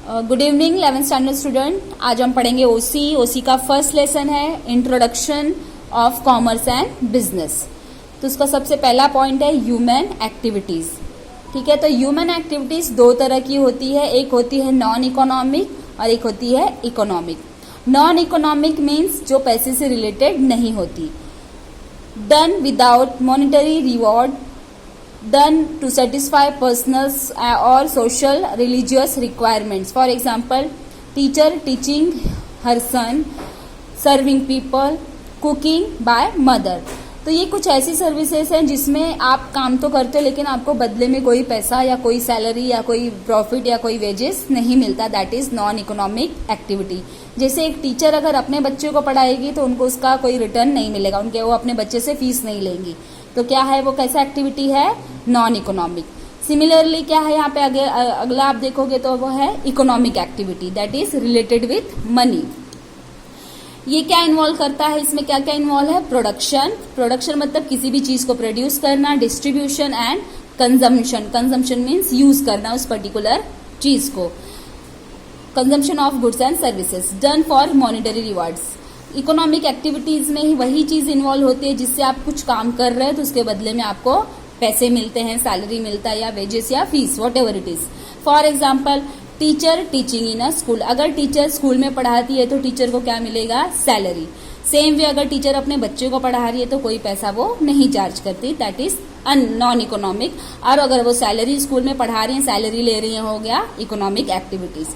Good evening 11th standard student. आज हम पढ़ेंगे ओसी का फर्स्ट लेसन है introduction of commerce and business. तो उसका सबसे पहला पॉइंट है ह्यूमन एक्टिविटीज। ठीक है, तो ह्यूमन एक्टिविटीज दो तरह की होती है, एक होती है नॉन इकोनॉमिक और एक होती है इकोनॉमिक। नॉन इकोनॉमिक मीन्स जो पैसे से रिलेटेड नहीं होती, done without monetary reward, done to satisfy personal or social religious requirements. For example, teacher teaching her son, serving people, cooking by mother. तो ये कुछ ऐसी सर्विसेज हैं जिसमें आप काम तो करते हो लेकिन आपको बदले में कोई पैसा या कोई सैलरी या कोई प्रॉफिट या कोई वेजेस नहीं मिलता। That is non economic activity. जैसे एक टीचर अगर अपने बच्चे को पढ़ाएगी तो उनको उसका कोई रिटर्न नहीं मिलेगा, उनके वो अपने बच्चे से फीस नहीं लेंगी। तो क्या है वो, कैसा एक्टिविटी है, नॉन इकोनॉमिक। सिमिलरली क्या है यहाँ पे आगे अगला आप देखोगे तो वो है economic activity, that is related with money. ये क्या इन्वॉल्व करता है, इसमें क्या क्या इन्वॉल्व है, प्रोडक्शन। प्रोडक्शन मतलब किसी भी चीज को प्रोड्यूस करना, distribution and consumption. Consumption means use करना उस पर्टिकुलर चीज को। Consumption of goods and services done for monetary rewards. Economic activities में ही वही चीज इन्वॉल्व होती है जिससे आप कुछ काम कर रहे हैं तो उसके बदले में आपको पैसे मिलते हैं, सैलरी मिलता है या वेजेस या fees, what ever it is. For example teacher teaching in a school, अगर टीचर स्कूल में पढ़ाती है तो टीचर को क्या मिलेगा, सैलरी। सेम वे अगर टीचर अपने बच्चे को पढ़ा रही है तो कोई पैसा वो नहीं चार्ज करती, दैट इज नॉन इकोनॉमिक। और अगर वो सैलरी स्कूल में पढ़ा रही है, सैलरी ले रही है, हो गया economic activities.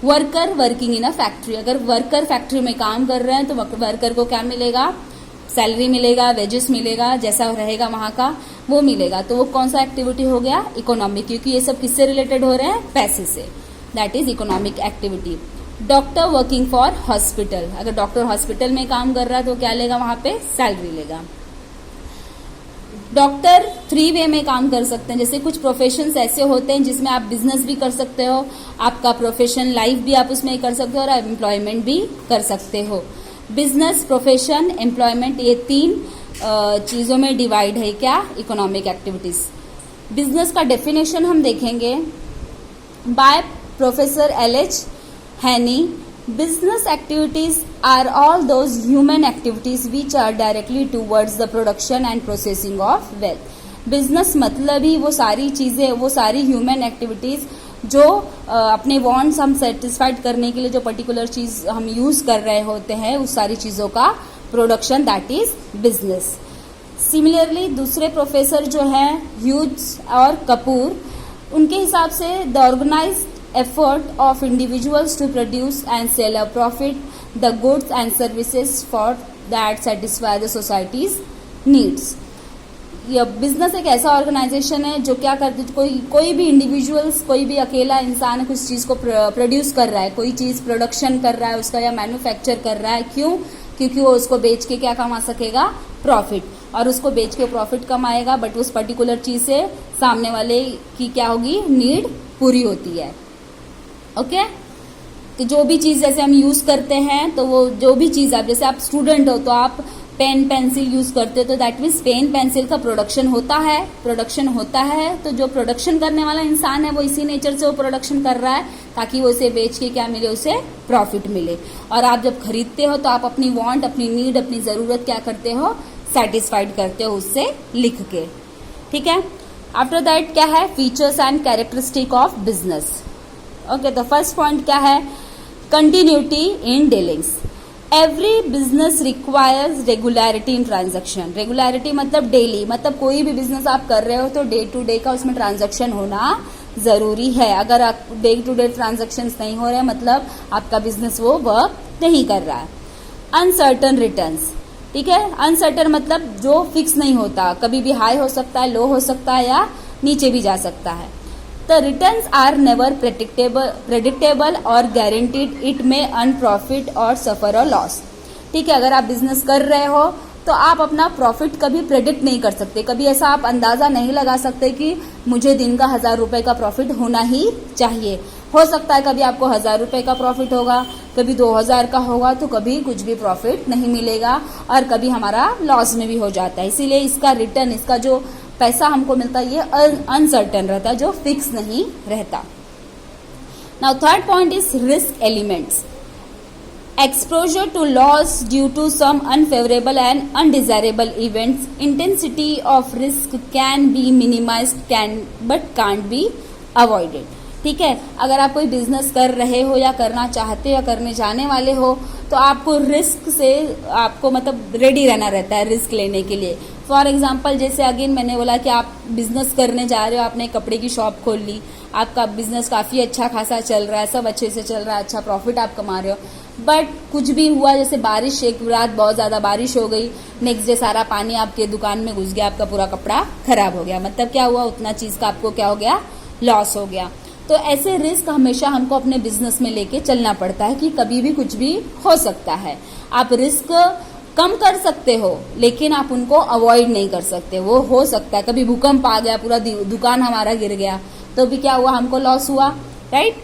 Worker working in a factory, अगर वर्कर फैक्ट्री में काम कर रहे हैं तो वर्कर को क्या मिलेगा, सैलरी मिलेगा, वेजेस मिलेगा, जैसा रहेगा वहां का वो मिलेगा। तो वो कौन सा एक्टिविटी हो गया, इकोनॉमिक, क्योंकि ये सब किससे रिलेटेड हो रहे हैं, पैसे से, that is economic activity. Doctor working for hospital, अगर डॉक्टर हॉस्पिटल में काम कर रहा है तो क्या लेगा, वहां पे सैलरी लेगा। डॉक्टर 3 वे में काम कर सकते हैं, जैसे कुछ प्रोफेशंस ऐसे होते हैं जिसमें आप बिजनेस भी कर सकते हो, आपका प्रोफेशन लाइफ भी आप उसमें कर सकते हो और एम्प्लॉयमेंट भी कर सकते हो। बिजनेस, प्रोफेशन, एम्प्लॉयमेंट, ये 3 चीजों में डिवाइड है क्या, इकोनॉमिक एक्टिविटीज। बिजनेस का डेफिनेशन हम देखेंगे बाय प्रोफेसर एल.एच. हैनी। Business activities are all those human activities which are directly towards the production and processing of wealth. Business मतलब ही वो सारी चीजें, वो सारी ह्यूमन एक्टिविटीज जो अपने वांट्स हम सेटिस्फाइड करने के लिए जो पर्टिकुलर चीज हम यूज कर रहे होते हैं उस सारी चीजों का production, that is business. Similarly दूसरे प्रोफेसर जो है ह्यूज और कपूर, उनके हिसाब से the organised effort of individuals to produce and sell a profit the goods and services for that satisfy the society's needs. यह बिजनेस एक ऐसा ऑर्गेनाइजेशन है जो क्या करते, कोई भी इंडिविजुअल्स, कोई भी अकेला इंसान कुछ चीज को प्रोड्यूस कर रहा है, कोई चीज प्रोडक्शन कर रहा है उसका या मैन्युफैक्चर कर रहा है, क्यों, क्योंकि वो उसको बेच के क्या कमा सकेगा, प्रॉफिट, और उसको बेच के प्रॉफिट कमाएगा, बट उस पर्टिकुलर चीज से सामने वाले की क्या होगी, नीड पूरी होती है। ओके कि जो भी चीज जैसे हम यूज करते हैं तो वो जो भी चीज आप, जैसे आप स्टूडेंट हो तो आप पेन पेंसिल यूज करते हो तो दैट मीन्स पेन पेंसिल का प्रोडक्शन होता है। तो जो प्रोडक्शन करने वाला इंसान है वो इसी नेचर से वो प्रोडक्शन कर रहा है ताकि वो उसे बेच के क्या मिले, उसे प्रॉफिट मिले। और आप जब खरीदते हो तो आप अपनी वांट, अपनी नीड, अपनी जरूरत क्या करते हो, सेटिस्फाइड करते हो उससे लिख के। ठीक है, आफ्टर दैट क्या है, features and characteristic of business. Okay, तो फर्स्ट पॉइंट क्या है, continuity in dealings. Every business requires regularity in transaction. Regularity मतलब डेली, मतलब कोई भी बिजनेस आप कर रहे हो तो डे टू डे का उसमें ट्रांजैक्शन होना जरूरी है। अगर आप डे टू डे ट्रांजैक्शन नहीं हो रहे मतलब आपका बिजनेस वो वर्क नहीं कर रहा है। अनसर्टन रिटर्न्स, ठीक है, अनसर्टन मतलब जो फिक्स नहीं होता, कभी भी हाई हो सकता है, लो हो सकता है या नीचे भी जा सकता है। The returns are never predictable or guaranteed. It may earn profit or suffer a loss. ठीक है, अगर आप बिजनेस कर रहे हो तो आप अपना प्रॉफिट कभी प्रेडिक्ट नहीं कर सकते, कभी ऐसा आप अंदाजा नहीं लगा सकते कि मुझे दिन का 1000 रुपए का प्रॉफिट होना ही चाहिए। हो सकता है कभी आपको 1000 रुपए का प्रॉफिट होगा, कभी 2000 का होगा, तो कभी कुछ भी प्रॉफिट नहीं मिलेगा और कभी हमारा लॉस में भी हो जाता है। इसीलिए इसका रिटर्न, इसका जो पैसा हमको मिलता है ये अनसर्टेन रहता है, जो फिक्स नहीं रहता। Now third point is risk elements. Exposure to loss due to some unfavorable and undesirable events. Intensity of risk can be minimized but can't be avoided. ठीक है, अगर आप कोई बिजनेस कर रहे हो या करना चाहते हो या करने जाने वाले हो तो आपको रिस्क से आपको मतलब रेडी रहना रहता है रिस्क लेने के लिए. फॉर एग्जाम्पल जैसे अगेन मैंने बोला कि आप बिजनेस करने जा रहे हो, आपने कपड़े की शॉप खोल ली, आपका बिजनेस काफी अच्छा खासा चल रहा है, सब अच्छे से चल रहा है, अच्छा प्रॉफिट आप कमा रहे हो, बट कुछ भी हुआ, जैसे बारिश, एक रात बहुत ज्यादा बारिश हो गई, नेक्स्ट डे सारा पानी आपके दुकान में घुस गया, आपका पूरा कपड़ा खराब हो गया. मतलब क्या हुआ, उतना चीज का आपको क्या हो गया, लॉस हो गया. तो ऐसे रिस्क हमेशा हमको अपने बिजनेस में लेके चलना पड़ता है कि कभी भी कुछ भी हो सकता है. आप रिस्क कम कर सकते हो लेकिन आप उनको अवॉइड नहीं कर सकते. वो हो सकता है कभी भूकंप आ गया, पूरा दुकान हमारा गिर गया, तो भी क्या हुआ, हमको लॉस हुआ, राइट.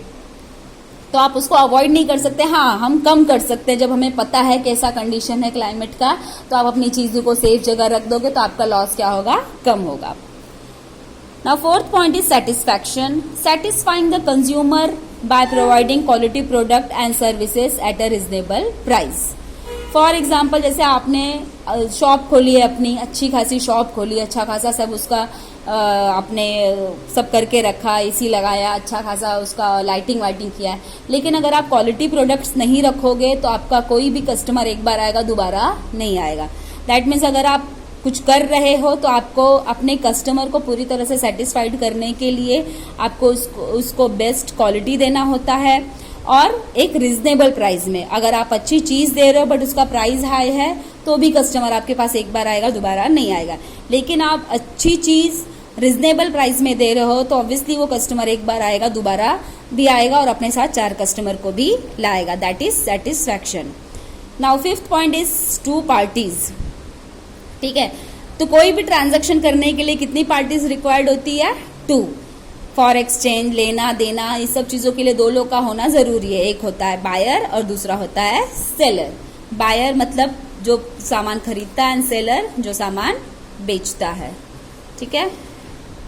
तो आप उसको अवॉइड नहीं कर सकते. हाँ, हम कम कर सकते हैं. जब हमें पता है कैसा कंडीशन है क्लाइमेट का, तो आप अपनी चीजों को सेफ जगह रख दोगे तो आपका लॉस क्या होगा, कम होगा. Now fourth point is satisfaction. Satisfying the consumer by providing quality product and services at a reasonable price. For example जैसे आपने शॉप खोली है, अपनी अच्छी खासी शॉप खोली, अच्छा खासा सब उसका आपने सब करके रखा, एसी लगाया, अच्छा खासा उसका लाइटिंग वाइटिंग किया है, लेकिन अगर आप क्वालिटी प्रोडक्ट्स नहीं रखोगे तो आपका कोई भी कस्टमर एक बार आएगा, दोबारा नहीं आएगा. दैट मीन्स अगर आप कुछ कर रहे हो तो आपको अपने कस्टमर को पूरी तरह से सेटिस्फाइड करने के लिए आपको उसको बेस्ट क्वालिटी देना होता है और एक रिजनेबल प्राइस में. अगर आप अच्छी चीज दे रहे हो बट उसका प्राइस हाई है तो भी कस्टमर आपके पास एक बार आएगा, दोबारा नहीं आएगा. लेकिन आप अच्छी चीज रिजनेबल प्राइस में दे रहे हो तो ऑब्वियसली वो कस्टमर एक बार आएगा, दोबारा भी आएगा और अपने साथ 4 कस्टमर को भी लाएगा. That is satisfaction. Now fifth point is 2 parties. ठीक है, तो कोई भी ट्रांजैक्शन करने के लिए कितनी पार्टीज रिक्वायर्ड होती है, 2. फॉर एक्सचेंज, लेना देना, इस सब चीजों के लिए 2 लोग का होना जरूरी है. एक होता है बायर और दूसरा होता है सेलर. बायर मतलब जो सामान खरीदता है एंड सेलर जो सामान बेचता है. ठीक है.